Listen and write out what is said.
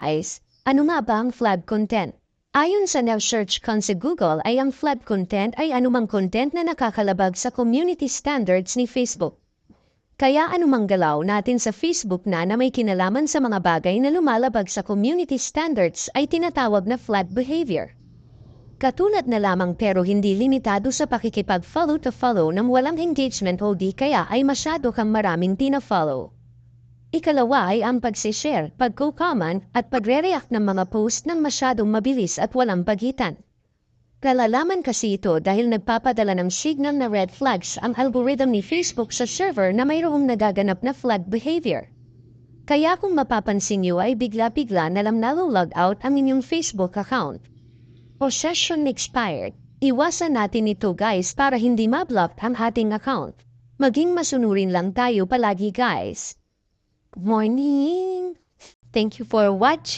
Guys, ano nga ba ang flag content? Ayon sa now-search con sa Google ay ang flag content ay anumang content na nakakalabag sa community standards ni Facebook. Kaya anumang galaw natin sa Facebook na may kinalaman sa mga bagay na lumalabag sa community standards ay tinatawag na flag behavior. Katulad na lamang pero hindi limitado sa pakikipag-follow to follow nang walang engagement o di kaya ay masyado kang maraming tina-follow. Ikalawa ay ang pag-share, pag-comment at pagre-react ng mga post ng masyadong mabilis at walang pagitan. Kalalaman kasi ito dahil nagpapadala ng signal na red flags ang algorithm ni Facebook sa server na mayroong nagaganap na flag behavior. Kaya kung mapapansin niyo ay bigla-bigla na lang nalolog out ang inyong Facebook account o session expired, iwasan natin ito guys para hindi ma-block ang ating account. Maging masunurin lang tayo palagi guys. Good morning! Thank you for watching.